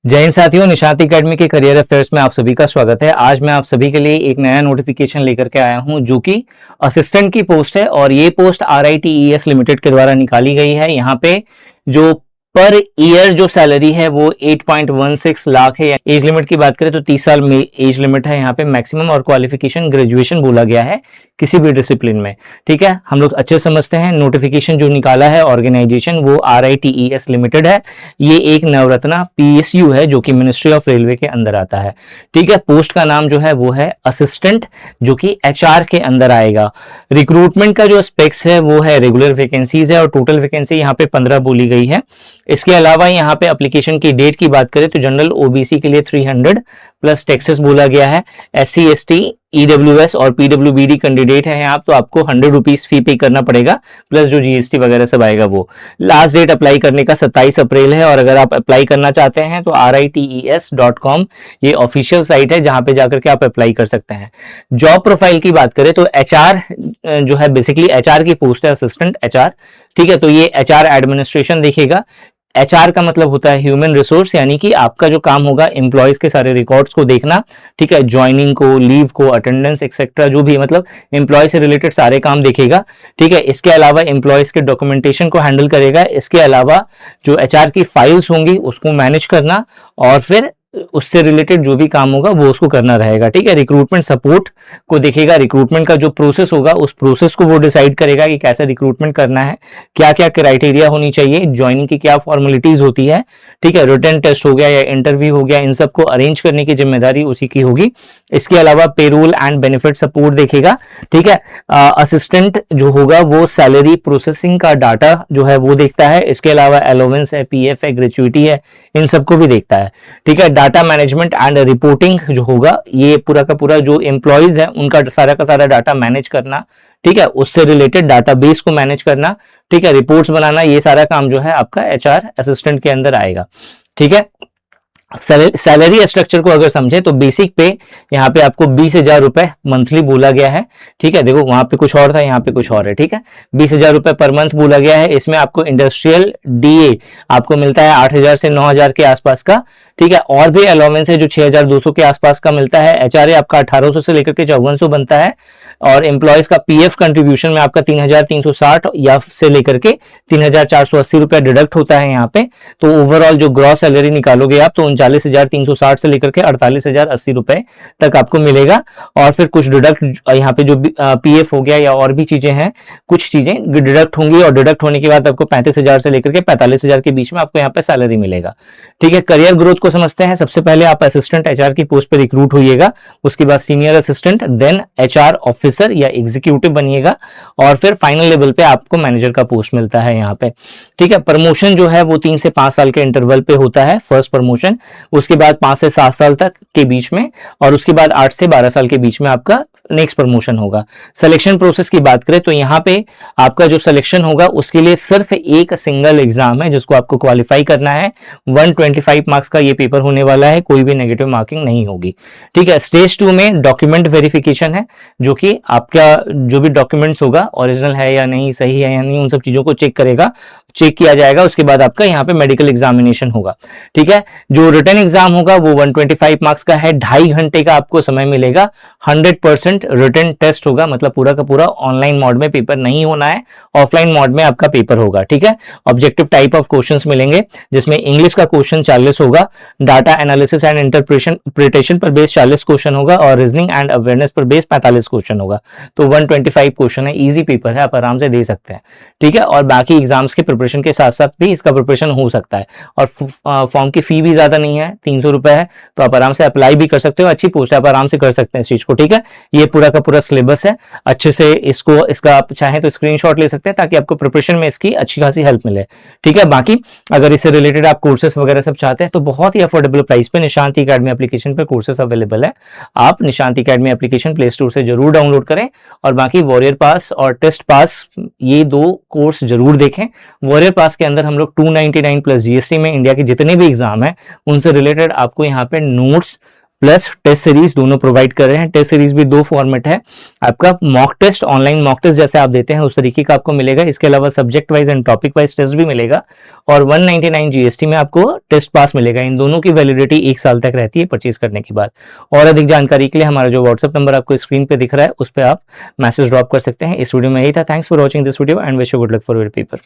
जय हिंद साथियों, निशांत एकेडमी के करियर अफेयर्स में आप सभी का स्वागत है। आज मैं आप सभी के लिए एक नया नोटिफिकेशन लेकर के आया हूं जो कि असिस्टेंट की पोस्ट है और ये पोस्ट RITES लिमिटेड के द्वारा निकाली गई है। यहाँ पे जो पर ईयर जो सैलरी है वो 8.16 लाख है। एज लिमिट की बात करें तो 30 साल में एज लिमिट है यहाँ पे मैक्सिमम, और क्वालिफिकेशन ग्रेजुएशन बोला गया है किसी भी डिसिप्लिन में। ठीक है, हम लोग अच्छे समझते हैं। नोटिफिकेशन जो निकाला है ऑर्गेनाइजेशन वो RITES लिमिटेड है। ये एक नवरत्ना PSU है जो कि मिनिस्ट्री ऑफ रेलवे के अंदर आता है। ठीक है, पोस्ट का नाम जो है वो है असिस्टेंट, जो कि HR के अंदर आएगा। रिक्रूटमेंट का जो स्पेक्स है वो है रेगुलर वैकेंसीज है और टोटल वैकेंसी यहाँ पे 15 बोली गई है। इसके अलावा यहाँ पे एप्लीकेशन की डेट की बात करें तो जनरल OBC के लिए 300 प्लस टैक्सेस बोला गया है। SC ST EWS और PWBD कैंडिडेट है आप तो आपको 100 रुपीज फी पे करना पड़ेगा, प्लस जो GST वगैरह सब आएगा वो। लास्ट डेट अप्लाई करने का 27 अप्रैल है और अगर आप अप्लाई करना चाहते हैं तो RITES.com ये ऑफिशियल साइट है जहां पे जाकर के आप अप्लाई कर सकते हैं। जॉब प्रोफाइल की बात करें तो HR जो है बेसिकली HR की पोस्ट है, असिस्टेंट HR। ठीक है, तो ये HR एडमिनिस्ट्रेशन देखेगा। HR का मतलब होता है ह्यूमन रिसोर्स, यानी कि आपका जो काम होगा एम्प्लॉयज के सारे रिकॉर्ड्स को देखना। ठीक है, ज्वाइनिंग को, लीव को, अटेंडेंस एक्सेट्रा, जो भी मतलब एम्प्लॉय से रिलेटेड सारे काम देखेगा। ठीक है, इसके अलावा एम्प्लॉयज के डॉक्यूमेंटेशन को हैंडल करेगा। इसके अलावा जो HR की फाइल्स होंगी उसको मैनेज करना और फिर उससे रिलेटेड जो भी काम होगा वो उसको करना रहेगा। ठीक है, रिक्रूटमेंट सपोर्ट को देखेगा। रिक्रूटमेंट का जो प्रोसेस होगा उस प्रोसेस को वो डिसाइड करेगा कि कैसे रिक्रूटमेंट करना है, क्या क्या क्राइटेरिया होनी चाहिए, ज्वाइनिंग की क्या फॉर्मेलिटीज होती है। ठीक है, रिटन टेस्ट हो गया या इंटरव्यू हो गया, इन सबको अरेंज करने की जिम्मेदारी उसी की होगी। इसके अलावा पेरोल एंड बेनिफिट सपोर्ट देखेगा। ठीक है, असिस्टेंट जो होगा वो सैलरी प्रोसेसिंग का डाटा जो है वो देखता है। इसके अलावा अलाउंस है, PF है, ग्रेचुइटी है, इन सबको भी देखता है। ठीक है, डाटा मैनेजमेंट एंड रिपोर्टिंग जो होगा ये पूरा का पूरा जो एम्प्लॉयज है उनका सारा का सारा डाटा मैनेज करना। ठीक है, उससे रिलेटेड डाटाबेस को मैनेज करना। ठीक है, रिपोर्ट्स बनाना, ये सारा काम जो है आपका HR असिस्टेंट के अंदर आएगा। ठीक है, सैलरी स्ट्रक्चर को अगर समझे तो बेसिक पे यहाँ पे आपको 20,000 रुपए मंथली बोला गया है। ठीक है, देखो वहां पे कुछ और था, यहाँ पे कुछ और है। ठीक है, 20,000 रुपए पर मंथ बोला गया है। इसमें आपको इंडस्ट्रियल DA आपको मिलता है 8,000 से 9,000 के आसपास का। ठीक है, और भी अलाउंस है जो 6,200 के आसपास का मिलता है। HRA आपका 1,800 से लेकर के 5,400 बनता है और एम्प्लॉयज का PF कंट्रीब्यूशन में आपका 3,360 या से लेकर के 3,480 रुपया डिडक्ट होता है यहाँ पे। तो ओवरऑल जो ग्रॉस सैलरी निकालोगे आप तो 39,360 से लेकर के 48,080 रुपए तक आपको मिलेगा। और फिर कुछ डिडक्ट यहाँ पे जो PF हो गया या और भी चीजें हैं, कुछ चीजें डिडक्ट होंगी और डिडक्ट होने के बाद आपको 35,000 से लेकर के 45,000 के बीच में आपको यहाँ पे सैलरी मिलेगा। ठीक है, करियर ग्रोथ को समझते हैं। सबसे पहले आप असिस्टेंट HR की पोस्ट पे रिक्रूट होइएगा, उसके बाद senior assistant, then HR officer या एग्जीक्यूटिव बनिएगा और फिर फाइनल लेवल पे आपको मैनेजर का पोस्ट मिलता है यहाँ पे। ठीक है, प्रमोशन जो है वो 3 से 5 साल के इंटरवल पे होता है, फर्स्ट प्रमोशन, उसके बाद 5 से 7 साल तक के बीच में, और उसके बाद 8 से 12 साल के बीच में आपका नेक्स्ट प्रमोशन होगा। सिलेक्शन प्रोसेस की बात करें तो यहाँ पे आपका जो सिलेक्शन होगा उसके लिए सिर्फ एक सिंगल एग्जाम है जिसको आपको क्वालिफाई करना है। 125 मार्क्स का ये पेपर होने वाला है, कोई भी नेगेटिव मार्किंग नहीं होगी। ठीक है, स्टेज 2 में डॉक्यूमेंट वेरिफिकेशन है, जो कि आपका जो भी डॉक्यूमेंट्स होगा ओरिजिनल है या नहीं, सही है या नहीं, उन सब चीजों को चेक किया जाएगा। उसके बाद आपका यहाँ पे मेडिकल एग्जामिनेशन होगा। ठीक है, जो रिटन एग्जाम होगा वो 125 मार्क्स का है, 2.5 घंटे का आपको समय मिलेगा। 100% रिटन टेस्ट होगा, मतलब पूरा का पूरा ऑनलाइन मोड में पेपर नहीं होना है, ऑफलाइन मोड में आपका पेपर होगा। ठीक है, ऑब्जेक्टिव टाइप ऑफ क्वेश्चंस मिलेंगे जिसमें इंग्लिश का क्वेश्चन 40 होगा, डाटा एनालिसिस एंड इंटरप्रिटेशन पर बेस 40 क्वेश्चन होगा और रीजनिंग एंड अवेयरनेस पर बेस 45 क्वेश्चन होगा। तो 125 क्वेश्चन है, इजी पेपर है, आप आराम से दे सकते हैं। ठीक है, और बाकी एग्जाम्स के प्रिपरेशन के साथ साथ भी इसका प्रिपरेशन हो सकता है। और फॉर्म की फी भी ज्यादा नहीं है, 300 रुपए है, तो आप आराम से अप्लाई भी कर सकते हो। अच्छी पोस्ट है, आप आराम से कर सकते हैं इस चीज को। ठीक है, ये पूरा का पूरा सिलेबस है, अच्छे से इसका आप चाहें तो स्क्रीनशॉट ले सकते हैं ताकि आपको प्रिपरेशन में इसकी अच्छी खासी हेल्प मिले। ठीक है, बाकी अगर इससे रिलेटेड आप कोर्सेस वगैरह सब चाहते हैं तो बहुत ही अफोर्डेबल प्राइस पे निशांत एकेडमी एप्लीकेशन पे कोर्सेस अवेलेबल है। आप Nishant academy application play store से जरूर डाउनलोड करें और बाकी वॉरियर पास और टेस्ट पास ये 2 कोर्स जरूर देखें। वॉरियर पास के अंदर हम लोग 299 प्लस GST में इंडिया के जितने भी एग्जाम है उनसे रिलेटेड आपको यहाँ पे नोट्स प्लस टेस्ट सीरीज दोनों प्रोवाइड कर रहे हैं। टेस्ट सीरीज भी 2 फॉर्मेट है, आपका mock test, online mock test जैसे आप देते हैं उस तरीके का आपको मिलेगा। इसके अलावा subject wise and topic wise test भी मिलेगा और 199 जीएसटी में आपको टेस्ट पास मिलेगा। इन दोनों की वैलिडिटी 1 साल तक रहती है परचेज करने के बाद। और अधिक जानकारी के लिए हमारा जो व्हाट्सएप नंबर आपको स्क्रीन पे दिख रहा है उस पर आप मैसेज ड्रॉप कर सकते हैं। इस वीडियो में यही था। Thanks for watching this video and wish you good luck for your paper.